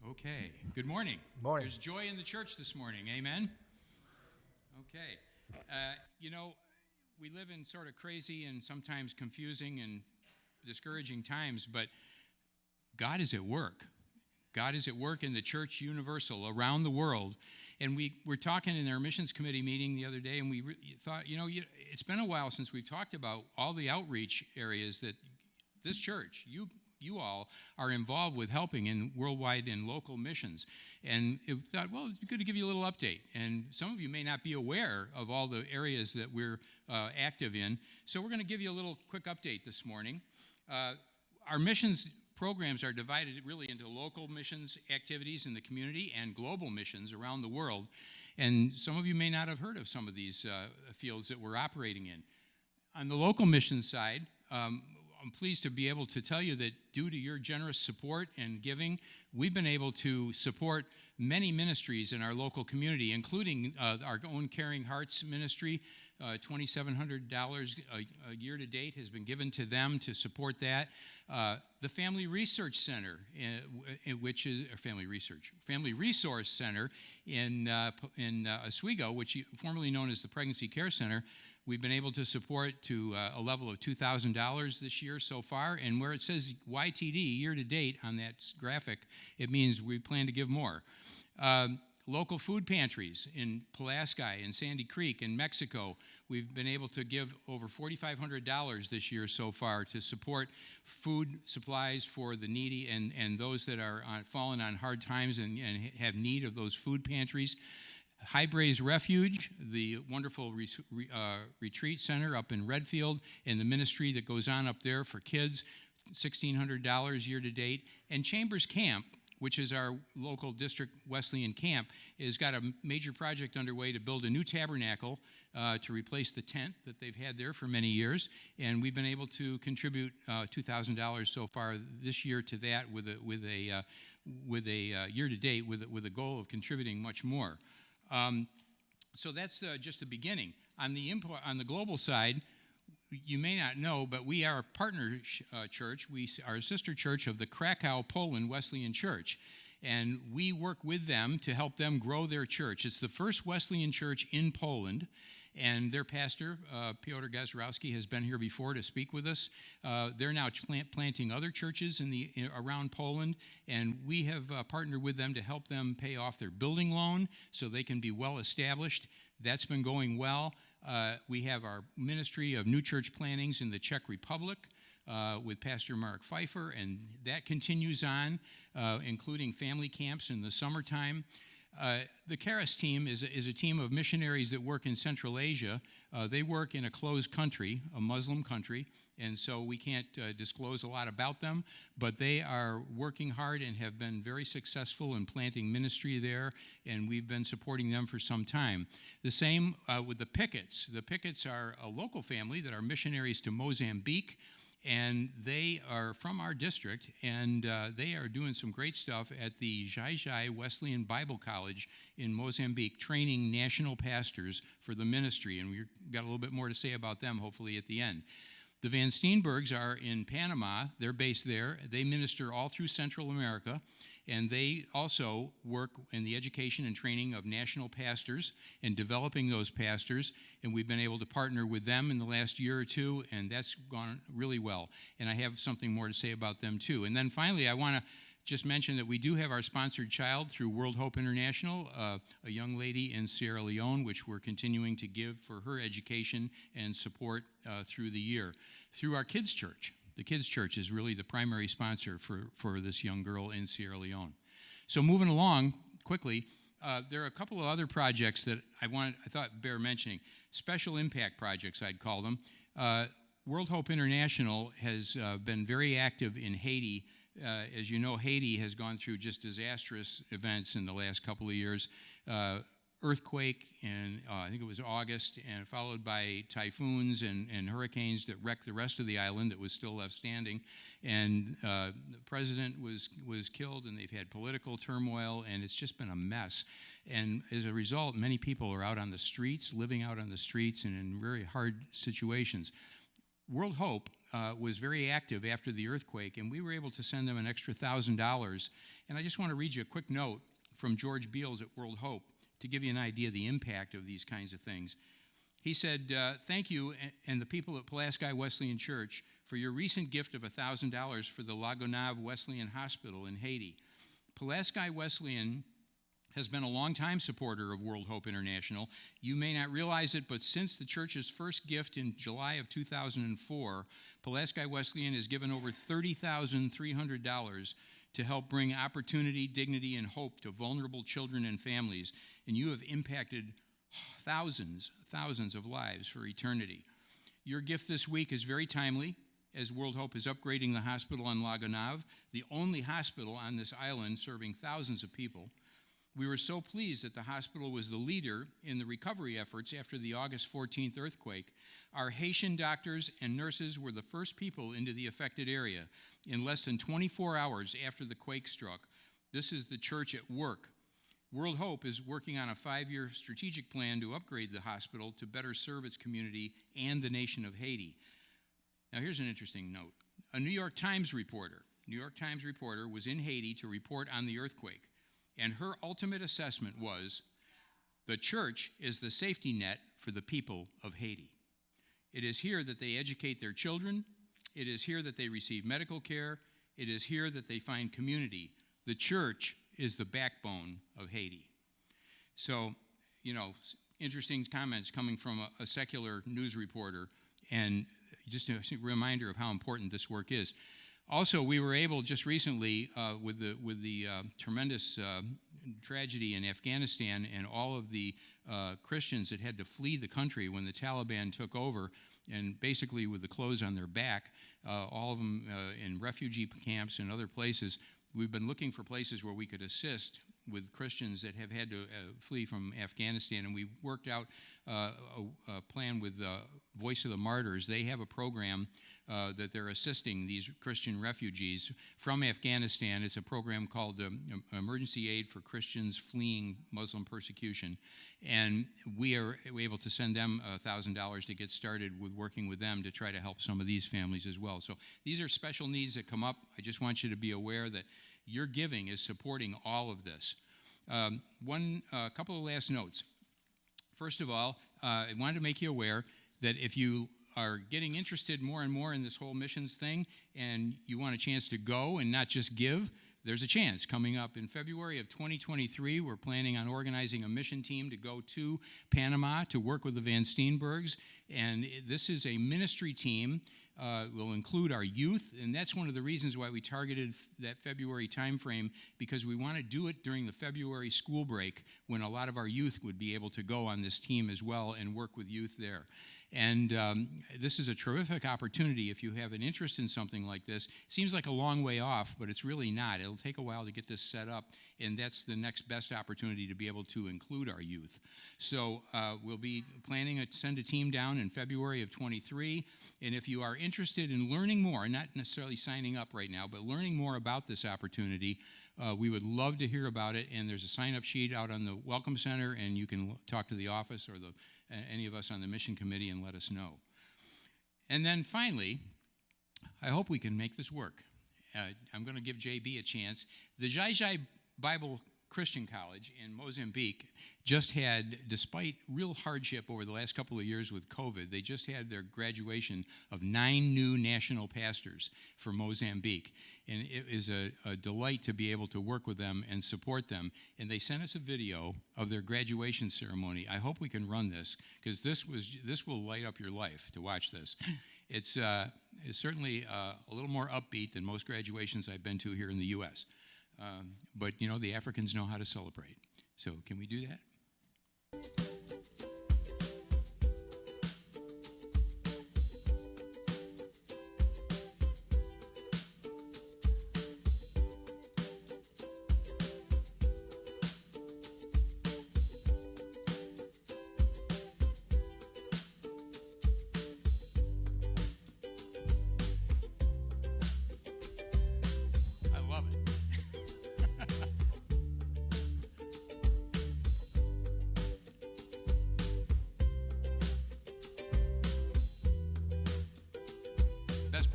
Okay, good morning. Morning. There's joy in the church this morning, amen? Okay. We live in sort of crazy and sometimes confusing and discouraging times, but God is at work. God is at work in the church universal around the world. And we were talking in our missions committee meeting the other day, and we thought, it's been a while since we've talked about all the outreach areas that this church, you all are involved with helping in worldwide and local missions. And it thought, well, it's good to give you a little update. And some of you may not be aware of all the areas that we're active in. So we're going to give you a little quick update this morning. Our missions programs are divided really into local missions activities in the community and global missions around the world. And some of you may not have heard of some of these fields that we're operating in. On the local missions side, I'm pleased to be able to tell you that due to your generous support and giving, we've been able to support many ministries in our local community, including our own Caring Hearts ministry. $2,700 a year to date has been given to them to support that. The Family Research Center, which is Family Resource Center in Oswego, which formerly known as the Pregnancy Care Center, we've been able to support to a level of $2,000 this year so far, and where it says YTD, year to date, on that graphic, it means we plan to give more. Local food pantries in Pulaski and Sandy Creek in Mexico, we've been able to give over $4,500 this year so far to support food supplies for the needy and those that are fallen on hard times and have need of those food pantries. High Braes Refuge, the wonderful retreat center up in Redfield, and the ministry that goes on up there for kids, $1,600 year to date. And Chambers Camp, which is our local district Wesleyan camp, has got a major project underway to build a new tabernacle to replace the tent that they've had there for many years. And we've been able to contribute $2,000 so far this year to that with a year to date with a goal of contributing much more. So that's just the beginning. On the global side, you may not know, but we are a partner church. We are a sister church of the Krakow, Poland Wesleyan Church, and we work with them to help them grow their church. It's the first Wesleyan church in Poland, and their pastor, Piotr Gazarowski, has been here before to speak with us. They're now planting other churches around Poland, and we have partnered with them to help them pay off their building loan so they can be well established. That's been going well. We have our ministry of new church plantings in the Czech Republic with Pastor Mark Pfeiffer, and that continues on, including family camps in the summertime. The Charis team is a team of missionaries that work in Central Asia. They work in a closed country, a Muslim country, and so we can't disclose a lot about them, but they are working hard and have been very successful in planting ministry there, and we've been supporting them for some time. The same with the Picketts. The Picketts are a local family that are missionaries to Mozambique, and they are from our district, and they are doing some great stuff at the Jai Wesleyan Bible College in Mozambique, training national pastors for the ministry, and we've got a little bit more to say about them, hopefully, at the end. The Van Steenbergs are in Panama. They're based there. They minister all through Central America, and they also work in the education and training of national pastors and developing those pastors, and we've been able to partner with them in the last year or two, and that's gone really well. And I have something more to say about them, too. And then finally, I want to just mention that we do have our sponsored child through World Hope International, a young lady in Sierra Leone, which we're continuing to give for her education and support through the year. Through our kids' church. The kids' church is really the primary sponsor for this young girl in Sierra Leone. So moving along quickly, there are a couple of other projects that I thought bear mentioning. Special impact projects, I'd call them. World Hope International has been very active in Haiti. As you know, Haiti has gone through just disastrous events in the last couple of years. Earthquake in, I think it was August, and followed by typhoons and hurricanes that wrecked the rest of the island that was still left standing. And the president was killed, and they've had political turmoil, and it's just been a mess. And as a result, many people are out on the streets, living out on the streets and in very hard situations. World Hope was very active after the earthquake, and we were able to send them an extra $1,000. And I just want to read you a quick note from George Beals at World Hope to give you an idea of the impact of these kinds of things. He said, thank you and the people at Pulaski Wesleyan Church for your recent gift of $1,000 for the La Gonave Wesleyan Hospital in Haiti. Pulaski Wesleyan has been a longtime supporter of World Hope International. You may not realize it, but since the church's first gift in July of 2004, Pulaski Wesleyan has given over $30,300 to help bring opportunity, dignity, and hope to vulnerable children and families, and you have impacted thousands of lives for eternity. Your gift this week is very timely, as World Hope is upgrading the hospital on La Gonave, the only hospital on this island serving thousands of people. We were so pleased that the hospital was the leader in the recovery efforts after the August 14th earthquake. Our Haitian doctors and nurses were the first people into the affected area in less than 24 hours after the quake struck. This is the church at work. World Hope is working on a 5-year strategic plan to upgrade the hospital to better serve its community and the nation of Haiti. Now here's an interesting note. A New York Times reporter was in Haiti to report on the earthquake. And her ultimate assessment was, the church is the safety net for the people of Haiti. It is here that they educate their children. It is here that they receive medical care. It is here that they find community. The church is the backbone of Haiti. So, interesting comments coming from a secular news reporter, and just a reminder of how important this work is. Also, we were able just recently, with the tremendous tragedy in Afghanistan and all of the Christians that had to flee the country when the Taliban took over, and basically with the clothes on their back, all of them in refugee camps and other places. We've been looking for places where we could assist with Christians that have had to flee from Afghanistan, and we worked out a plan with Voice of the Martyrs. They have a program that they're assisting these Christian refugees from Afghanistan. It's a program called Emergency Aid for Christians Fleeing Muslim Persecution, and we are able to send them $1,000 to get started with working with them to try to help some of these families as well. So these are special needs that come up. I just want you to be aware that your giving is supporting all of this. Couple of last notes. First of all, I wanted to make you aware that if you are getting interested more and more in this whole missions thing and you want a chance to go and not just give, there's a chance. Coming up in February of 2023, we're planning on organizing a mission team to go to Panama to work with the Van Steenbergs, and this is a ministry team. Will include our youth, and that's one of the reasons why we targeted that February timeframe, because we want to do it during the February school break when a lot of our youth would be able to go on this team as well and work with youth there. And this is a terrific opportunity if you have an interest in something like this. It seems like a long way off, but it's really not. It'll take a while to get this set up, and that's the next best opportunity to be able to include our youth. So we'll be planning to send a team down in February of 23, and if you are interested in learning more, not necessarily signing up right now, but learning more about this opportunity, we would love to hear about it, and there's a sign-up sheet out on the Welcome Center, and you can talk to the office or any of us on the mission committee and let us know. And then finally, I hope we can make this work. I'm going to give JB a chance. The Jai Jai Bible Christian College in Mozambique just had, despite real hardship over the last couple of years with COVID, they just had their graduation of 9 new national pastors for Mozambique. And it is a delight to be able to work with them and support them. And they sent us a video of their graduation ceremony. I hope we can run this, because this will light up your life to watch this. It's certainly a little more upbeat than most graduations I've been to here in the U.S. But, the Africans know how to celebrate. So can we do that? I love it.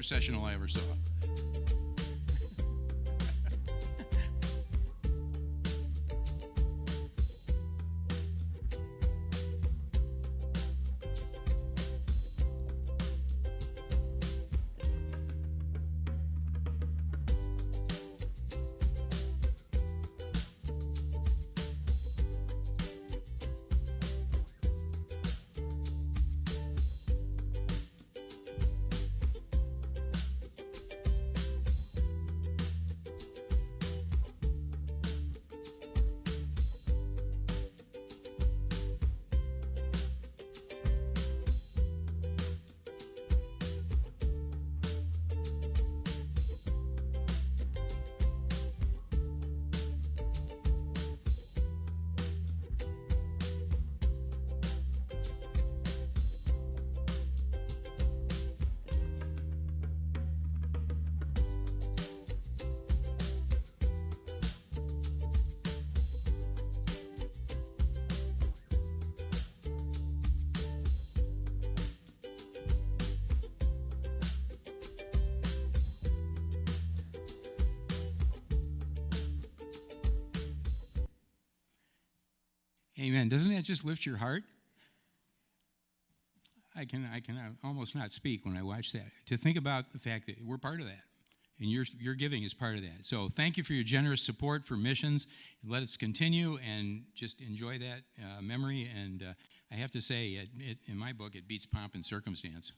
processional I ever saw. Amen. Doesn't that just lift your heart? I can almost not speak when I watch that. To think about the fact that we're part of that, and your giving is part of that. So thank you for your generous support for missions. Let us continue and just enjoy that memory. And I have to say, in my book, it beats pomp and circumstance.